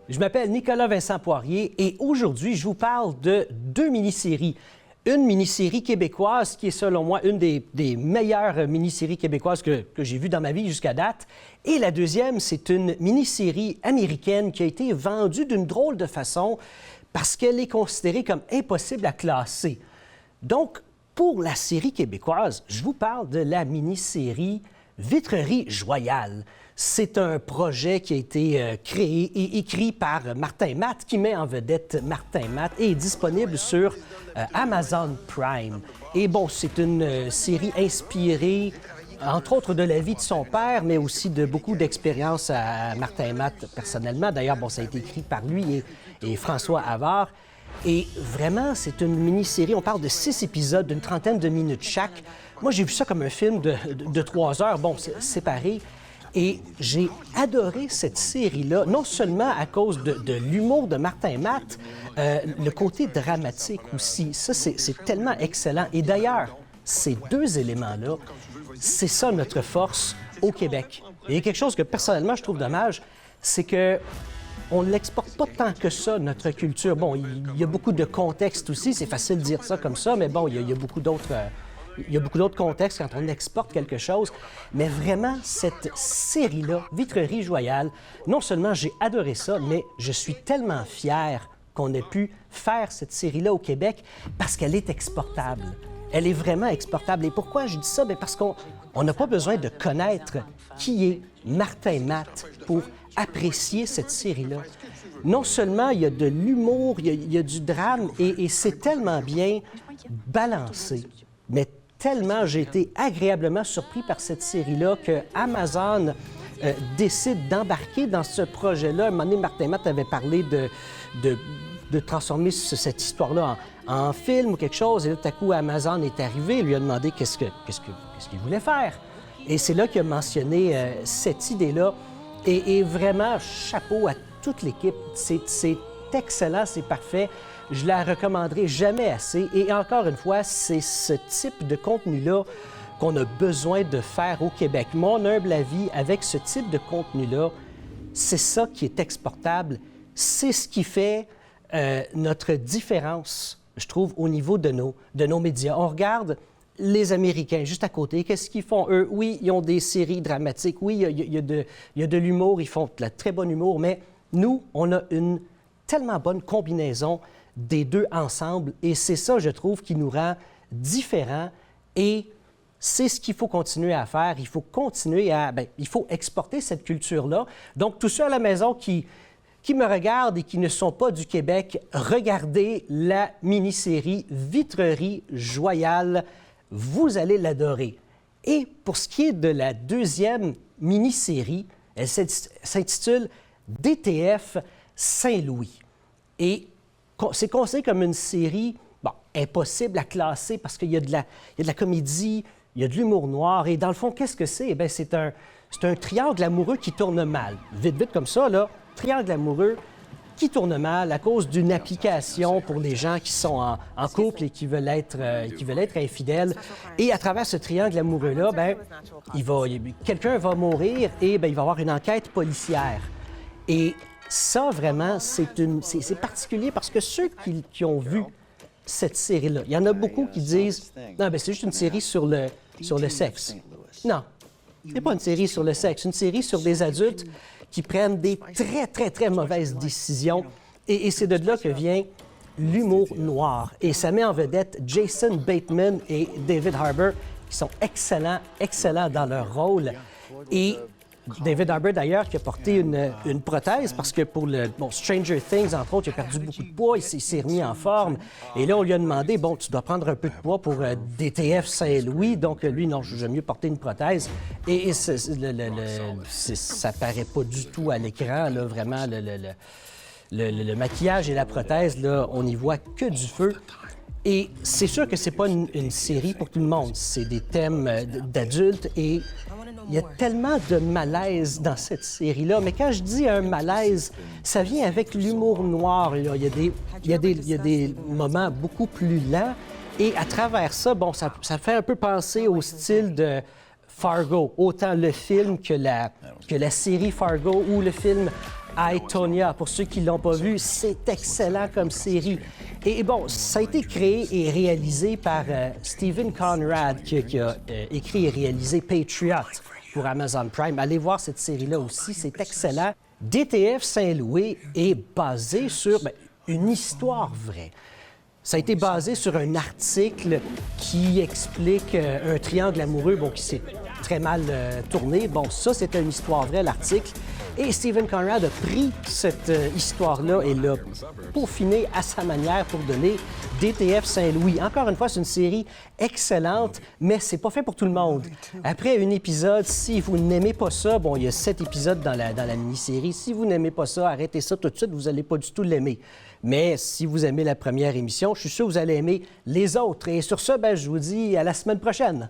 Je m'appelle Nicolas Vincent Poirier et aujourd'hui, je vous parle de deux mini-séries. Une mini-série québécoise qui est, selon moi, une des meilleures mini-séries québécoises que j'ai vues dans ma vie jusqu'à date. Et la deuxième, c'est une mini-série américaine qui a été vendue d'une drôle de façon parce qu'elle est considérée comme impossible à classer. Donc, pour la série québécoise, je vous parle de la mini-série Vitrerie Joyale. C'est un projet qui a été créé et écrit par Martin Matt, qui met en vedette Martin Matt et est disponible sur Amazon Prime. Et bon, c'est une série inspirée, entre autres, de la vie de son père, mais aussi de beaucoup d'expériences à Martin Matt personnellement. D'ailleurs, bon, ça a été écrit par lui et François Havard. Et vraiment, c'est une mini-série. On parle de 6 épisodes d'une trentaine de minutes chaque. Moi, j'ai vu ça comme un film de 3 heures, bon, séparé. Et j'ai adoré cette série-là, non seulement à cause de l'humour de Martin Matt, le côté dramatique aussi. Ça, c'est tellement excellent. Et d'ailleurs, ces deux éléments-là, c'est ça notre force au Québec. Et il y a quelque chose que, personnellement, je trouve dommage, c'est que on ne l'exporte pas tant que ça, notre culture. Bon, il y a beaucoup de contexte aussi, c'est facile de dire ça comme ça, mais bon, il y a beaucoup d'autres... Il y a beaucoup d'autres contextes quand on exporte quelque chose, mais vraiment, cette série-là, Vitrerie Joyale, non seulement j'ai adoré ça, mais je suis tellement fier qu'on ait pu faire cette série-là au Québec parce qu'elle est exportable. Elle est vraiment exportable. Et pourquoi je dis ça? Bien parce qu'on n'a pas besoin de connaître qui est Martin Matt pour apprécier cette série-là. Non seulement il y a de l'humour, il y a du drame, et c'est tellement bien balancé, mais tellement j'ai été agréablement surpris par cette série-là que Amazon décide d'embarquer dans ce projet-là. À un moment donné, Martin Matt avait parlé de transformer cette histoire-là en film ou quelque chose. Et là, tout à coup, Amazon est arrivé et lui a demandé qu'est-ce qu'il voulait faire. Et c'est là qu'il a mentionné cette idée-là. Et vraiment, chapeau à toute l'équipe. C'est excellent, c'est parfait. Je la recommanderai jamais assez. Et encore une fois, c'est ce type de contenu-là qu'on a besoin de faire au Québec. Mon humble avis, avec ce type de contenu-là, c'est ça qui est exportable. C'est ce qui fait notre différence, je trouve, au niveau de nos médias. On regarde les Américains, juste à côté. Qu'est-ce qu'ils font, eux? Oui, ils ont des séries dramatiques. Oui, il y a de l'humour. Ils font de la très bonne humour. Mais nous, on a une tellement bonne combinaison des deux ensemble. Et c'est ça, je trouve, qui nous rend différents. Et c'est ce qu'il faut continuer à faire. Il faut continuer il faut exporter cette culture-là. Donc, tous ceux à la maison qui me regardent et qui ne sont pas du Québec, regardez la mini-série Vitrerie Joyale. Vous allez l'adorer. Et pour ce qui est de la deuxième mini-série, elle s'intitule DTF Saint-Louis. Et c'est considéré comme une série, impossible à classer parce qu'il y a de la comédie, il y a de l'humour noir. Et dans le fond, qu'est-ce que c'est? Bien, c'est un triangle amoureux qui tourne mal. Vite, vite comme ça, là, triangle amoureux qui tourne mal à cause d'une application pour les gens qui sont en couple et qui veulent être infidèles. Et à travers ce triangle amoureux-là, quelqu'un va mourir et il va y avoir une enquête policière. Et ça, vraiment, c'est particulier parce que ceux qui ont vu cette série-là, il y en a beaucoup qui disent « Non, c'est juste une série sur le sexe. » Non, c'est pas une série sur le sexe, c'est une série sur des adultes qui prennent des très, très, très mauvaises décisions. Et c'est de là que vient l'humour noir. Et ça met en vedette Jason Bateman et David Harbour, qui sont excellents, excellents dans leur rôle. Et David Harbour, d'ailleurs, qui a porté une prothèse parce que pour Stranger Things, entre autres, il a perdu beaucoup de poids, il s'est remis en forme. Et là, on lui a demandé, tu dois prendre un peu de poids pour DTF Saint-Louis. Donc, lui, non, j'aime mieux porter une prothèse. Et ça paraît pas du tout à l'écran, là, vraiment, le maquillage et la prothèse, là, on n'y voit que du feu. Et c'est sûr que c'est pas une série pour tout le monde. C'est des thèmes d'adultes et il y a tellement de malaise dans cette série-là. Mais quand je dis un malaise, ça vient avec l'humour noir. Là. Il y a des moments beaucoup plus lents. Et à travers ça, ça fait un peu penser au style de Fargo. Autant le film que la série Fargo ou le film I, Tonya. Pour ceux qui ne l'ont pas vu, c'est excellent comme série. Et bon, ça a été créé et réalisé par Stephen Conrad, qui a écrit et réalisé Patriot pour Amazon Prime. Allez voir cette série-là aussi, c'est excellent. DTF Saint-Louis est basé sur une histoire vraie. Ça a été basé sur un article qui explique un triangle amoureux qui s'est très mal tourné. Bon, ça, c'était une histoire vraie, l'article. Et Stephen Conrad a pris cette histoire-là et l'a peaufinée à sa manière pour donner DTF Saint-Louis. Encore une fois, c'est une série excellente, mais c'est pas fait pour tout le monde. Après un épisode, si vous n'aimez pas ça, bon, il y a 7 épisodes dans la mini-série. Si vous n'aimez pas ça, arrêtez ça tout de suite, vous n'allez pas du tout l'aimer. Mais si vous aimez la première émission, je suis sûr que vous allez aimer les autres. Et sur ce, je vous dis à la semaine prochaine.